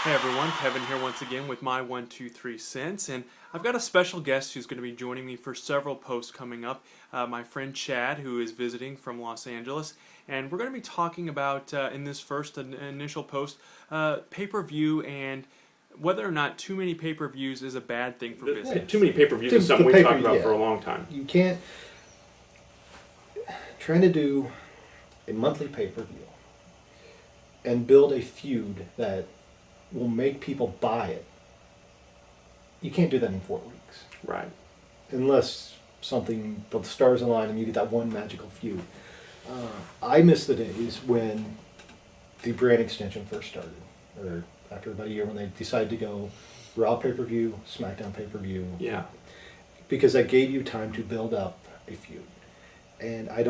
Hey everyone, Kevin here once again with my 123 cents, and I've got a special guest who's going to be joining me for several posts coming up. My friend Chad, who is visiting from Los Angeles, and we're going to be talking about in this first initial post pay-per-view and whether or not too many pay-per-views is a bad thing for business. Too many pay-per-views is something we've talked about for a long time. You can't trying to do a monthly pay-per-view and build a feud that will make people buy it. You can't do that in 4 weeks. Right. Unless the stars align and you get that one magical feud. I miss the days when the brand extension first started, or after about a year when they decided to go Raw pay-per-view, SmackDown pay-per-view. Yeah. Because that gave you time to build up a feud. And I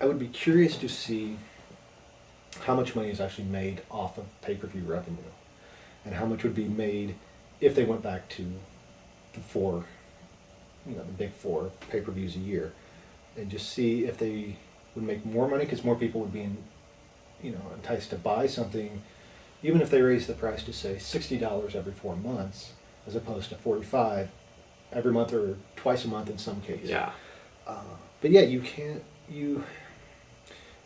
would be curious to see how much money is actually made off of pay-per-view revenue, and how much would be made if they went back to the big four pay-per-views a year, and just see if they would make more money, because more people would be enticed to buy something, even if they raise the price to say $60 every 4 months, as opposed to $45 every month or twice a month in some cases. Yeah. But yeah, you can't.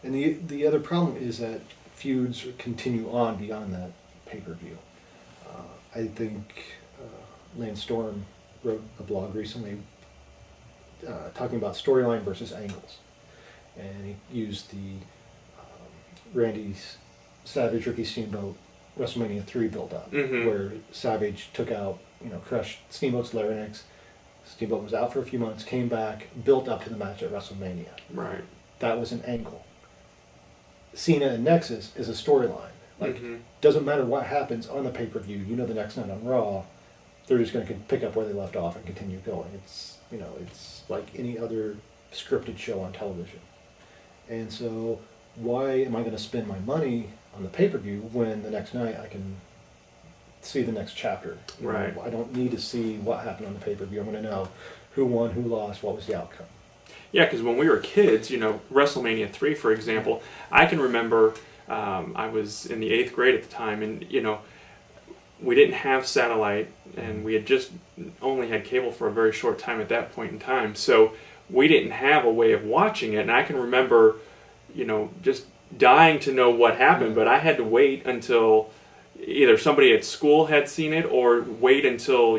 And the other problem is that feuds continue on beyond that pay-per-view. I think Lance Storm wrote a blog recently talking about storyline versus angles. And he used the Randy Savage, Ricky Steamboat WrestleMania 3 build-up, where Savage took out, crushed Steamboat's larynx. Steamboat was out for a few months, came back, built up to the match at WrestleMania. Right. That was an angle. Cena and Nexus is a storyline. Doesn't matter what happens on the pay-per-view, the next night on Raw, they're just going to pick up where they left off and continue going. It's like any other scripted show on television. And so why am I going to spend my money on the pay-per-view when the next night I can see the next chapter? Right. I don't need to see what happened on the pay-per-view. I'm going to know who won, who lost, what was the outcome. Yeah, because when we were kids, WrestleMania 3, for example, I can remember I was in the 8th grade at the time, and, we didn't have satellite, and we had just only had cable for a very short time at that point in time, so we didn't have a way of watching it, and I can remember, just dying to know what happened, but I had to wait until either somebody at school had seen it, or wait until,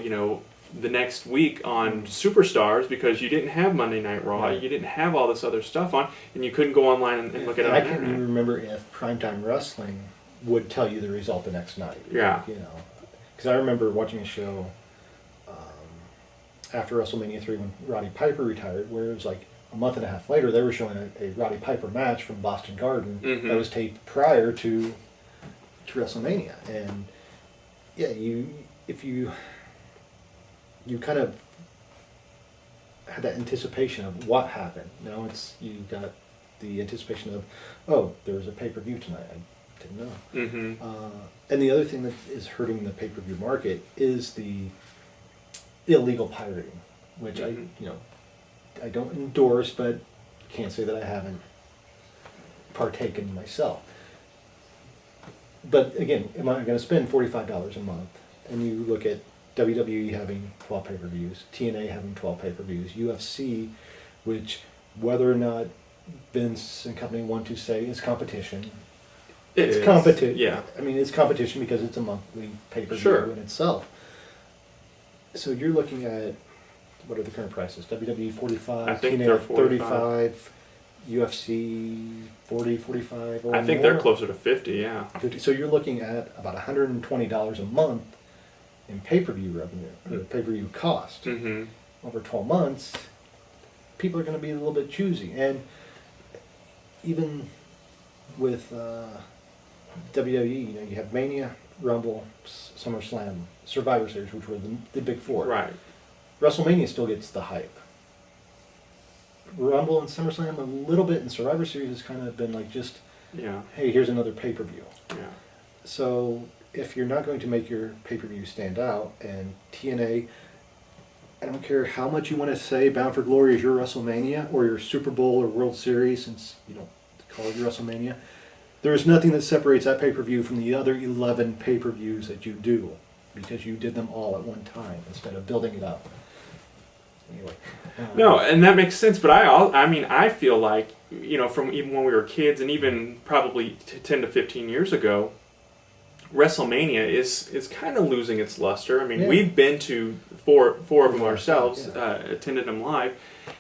the next week on Superstars, because you didn't have Monday Night Raw, Right. you didn't have all this other stuff on, and you couldn't go online and look at it on I the can't internet. even remember if Primetime Wrestling would tell you the result the next night. Yeah. Because I remember watching a show after WrestleMania 3 when Roddy Piper retired, where it was like a month and a half later they were showing a Roddy Piper match from Boston Garden that was taped prior to WrestleMania. And yeah, if you kind of had that anticipation of what happened. Now you got the anticipation of, oh, there was a pay-per-view tonight. I didn't know. And the other thing that is hurting the pay-per-view market is the illegal pirating, which I don't endorse, but can't say that I haven't partaken myself. But again, am I going to spend $45 a month? And you look at WWE having 12 pay-per-views, TNA having 12 pay-per-views, UFC, which whether or not Vince and company want to say is competition, it's competition. Yeah. I mean, it's competition because it's a monthly pay-per-view Sure. in itself. So you're looking at, what are the current prices? WWE 45, I think TNA they're 35, UFC 40, 45, or I think more. they're closer to 50, yeah. 50. So you're looking at about $120 a month in pay-per-view revenue, or pay-per-view cost. Over 12 months, people are going to be a little bit choosy. And even with WWE, you have Mania, Rumble, SummerSlam, Survivor Series, which were the big four. Right. WrestleMania still gets the hype. Rumble and SummerSlam a little bit, and Survivor Series has kind of been like just, Yeah. hey, here's another pay-per-view. Yeah. So if you're not going to make your pay-per-view stand out, and TNA, I don't care how much you want to say Bound for Glory is your WrestleMania, or your Super Bowl or World Series, since you don't call it your WrestleMania, There's nothing that separates that pay-per-view from the other 11 pay-per-views that you do, because you did them all at one time instead of building it up. Anyway. No, and that makes sense. But I feel like, from even when we were kids, and even probably 10 to 15 years ago, WrestleMania is kind of losing its luster. I mean, Yeah. we've been to four of them ourselves, Yeah. attended them live,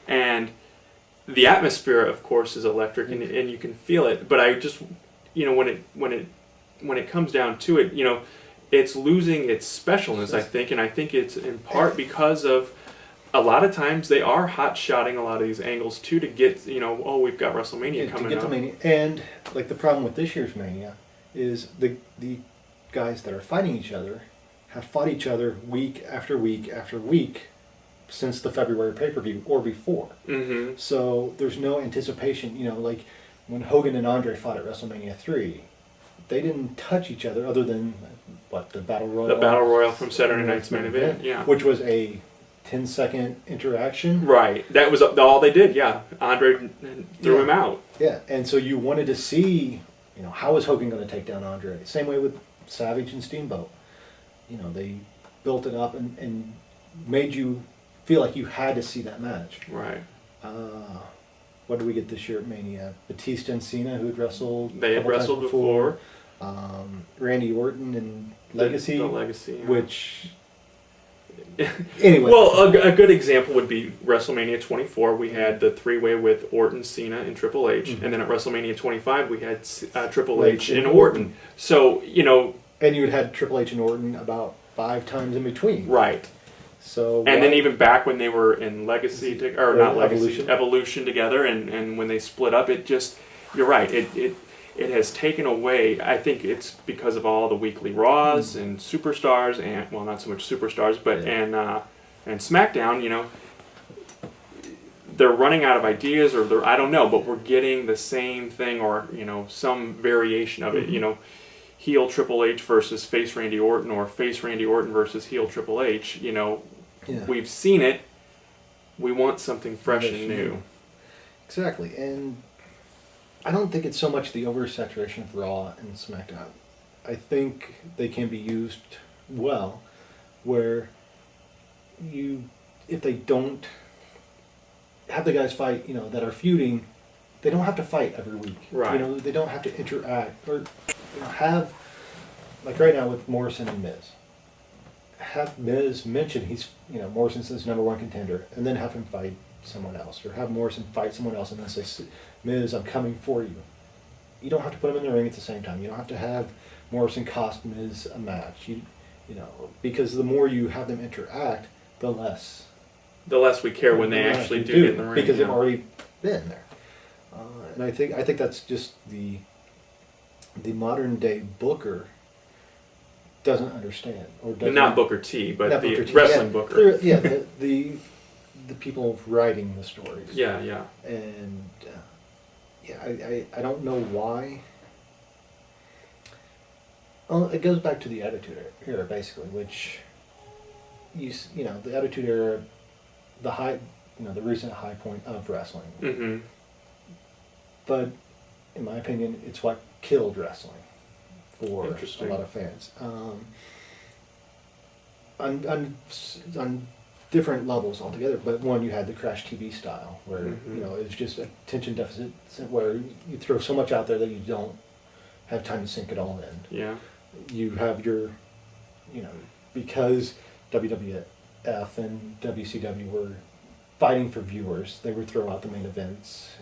and the atmosphere, of course, is electric, and you can feel it. But I just, when it comes down to it, it's losing its specialness, I think, and I think it's in part because of a lot of times they are hot-shotting a lot of these angles too to get, we've got WrestleMania coming up. Mania. And like the problem with this year's Mania is the guys that are fighting each other have fought each other week after week after week since the February pay-per-view or before. Mm-hmm. So there's no anticipation, like when Hogan and Andre fought at WrestleMania 3, they didn't touch each other other than, the Battle Royal? The Battle Royal from Saturday Night's Main Event, yeah. Which was a 10-second interaction. Right. That was all they did, yeah. Andre threw him out. Yeah, and so you wanted to see, how is Hogan going to take down Andre? Same way with Savage and Steamboat. They built it up and made you feel like you had to see that match. Right. What did we get this year at Mania? Batista and Cena, who had wrestled. They had wrestled before. Randy Orton and Legacy. The Legacy. Yeah. Which. Anyway. Well, a good example would be WrestleMania 24. We had the three-way with Orton, Cena, and Triple H. Mm-hmm. And then at WrestleMania 25, we had Triple H and Orton. So, And you had Triple H and Orton about 5 times in between. Right. So. And then even back when they were in Legacy, Evolution together, and when they split up, it just, you're right, it has taken away, I think it's because of all the weekly Raws and Superstars, and, well, not so much Superstars, but, and SmackDown, they're running out of ideas, or I don't know, but we're getting the same thing, or, some variation of it, heel Triple H versus face Randy Orton, or face Randy Orton versus heel Triple H, We've seen it. We want something fresh and new. Exactly, and I don't think it's so much the oversaturation of Raw and SmackDown. I think they can be used well, where if they don't have the guys fight, that are feuding, they don't have to fight every week. Right. They don't have to interact or have, like right now with Morrison and Miz. Have Miz mention he's, Morrison's his number 1 contender, and then have him fight someone else, or have Morrison fight someone else and then say, Miz, I'm coming for you. You don't have to put them in the ring at the same time. You don't have to have Morrison cost Miz a match. Because the more you have them interact, the less we care when they actually do get in the ring. Because they've already been there. And I think that's just the modern day booker doesn't understand, or doesn't, not Booker T, but not the Booker T. wrestling Booker. Yeah, the people writing the stories. Yeah. And I don't know why. Well, it goes back to the Attitude Era, basically, which the Attitude Era, the recent high point of wrestling. Mm-hmm. But in my opinion, it's what killed wrestling for a lot of fans. On different levels altogether, but one, you had the Crash TV style, where it was just a attention deficit, where you throw so much out there that you don't have time to sink it all in. Yeah. You have your, because WWF and WCW were fighting for viewers, they would throw out the main events,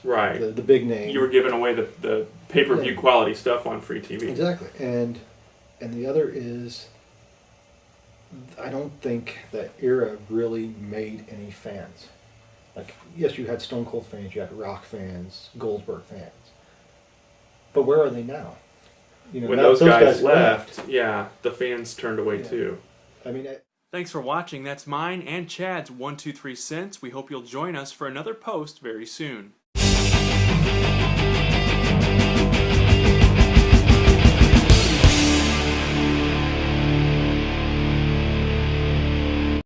Right. the big name. You were giving away the pay-per-view quality stuff on free TV. Exactly. And the other is, I don't think that era really made any fans. Like, yes, you had Stone Cold fans, you had Rock fans, Goldberg fans. But where are they now? When those guys left, yeah, the fans turned away too. I mean, Thanks for watching. That's mine and Chad's 1, 2, 3 cents. We hope you'll join us for another post very soon.